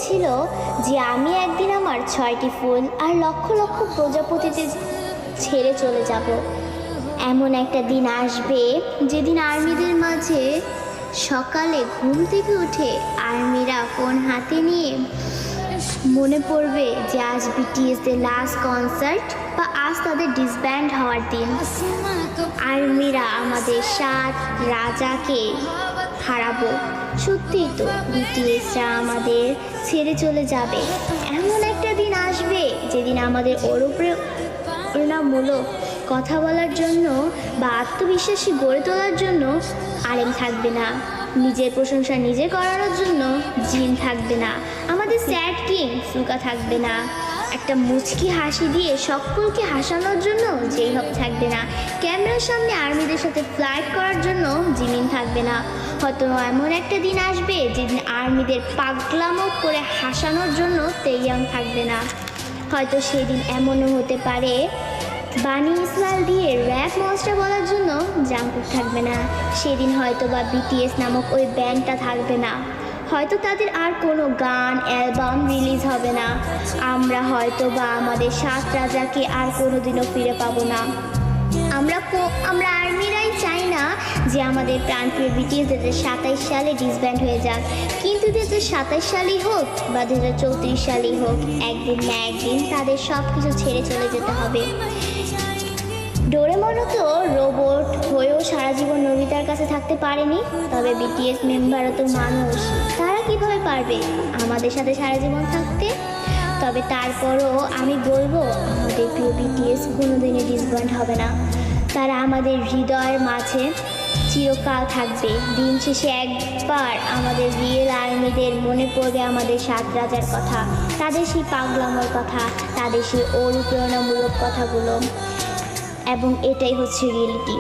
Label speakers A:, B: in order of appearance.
A: বলেছিল যে আমি একদিন আমার 6টি ফুল আর লক্ষ লক্ষ প্রজাপতিতে ছেড়ে চলে যাব। এমন একটা দিন আসবে যেদিন আর্মিদের মাঝে সকালে ঘুম থেকে উঠে আর্মিরা ফোন হাতে নিয়ে মনে পড়বে যে আজ বিটিএসদের লাস্ট কনসার্ট বা আজ তাদের ডিসব্যান্ড হওয়ার দিন। আর্মিরা আমাদের 7 রাজাকে হারাবো। সত্যিই তো বিটিএসরা আমাদের ছেড়ে চলে যাবে। এমন একটা দিন আসবে যেদিন আমাদের অনুপ্রেরণামূলক কথা বলার জন্য বা আত্মবিশ্বাসী গড়ে তোলার জন্য আলেম থাকবে না, নিজের প্রশংসা নিজে করানোর জন্য জিন থাকবে না, আমাদের স্যাড কিং সুকা থাকবে না, একটা মুচকি হাসি দিয়ে সকলকে হাসানোর জন্য যেই হোক থাকবে না, ক্যামেরার সামনে আর্মিদের সাথে ফ্লাইট করার জন্য জিমিন থাকবে না। হয়তো এমন একটা দিন আসবে যেদিন আর্মিদের পাগলামো করে হাসানোর জন্য তেইয়াং থাকবে না। হয়তো সেদিন এমনও হতে পারে বানি ইসমাইল দিয়ে র্যাপ মনস্টার বলার জন্য জাঙ্কুক থাকবে না। সেদিন হয়তো বা বিটিএস নামক ওই ব্যান্ডটা থাকবে না। হয়তো তাদের আর কোনো গান অ্যালবাম রিলিজ হবে না। আমরা হয়তো বা আমাদের 7 রাজাকে আর কোনোদিনও ফিরে পাবো না। আমরা আর্মিরাই চাই না যে আমাদের প্রাণপ্রিয় বিটিএস 2027 সালে ডিসব্যান্ড হয়ে যাক, কিন্তু 2027 সালেই হোক বা 2034 সালেই হোক, একদিন না একদিন তাদের সব কিছু ছেড়ে চলে যেতে হবে। ডোরেমনও তো রোবট হয়েও সারা জীবন নোবিতার কাছে থাকতে পারেনি, তবে বিটিএস মেম্বারও তো মানুষ, তারা কিভাবে পারবে আমাদের সাথে সারা জীবন থাকতে? তবে তারপরও আমি বলবো আমাদের প্রিয় বিটিএস কোনোদিনই ডিসব্যান্ড হবে না। তারা আমাদের হৃদয়ের মাঝে চিরকাল থাকবে। দিন শেষে একবার আমাদের রিয়েল আর্মিদের মনে পড়বে আমাদের 7 রাজার কথা, তাদের সেই পাগলামোর কথা, তাদের সেই অনুপ্রেরণামূলক কথাগুলো, এবং এটাই হচ্ছে রিয়েলিটি।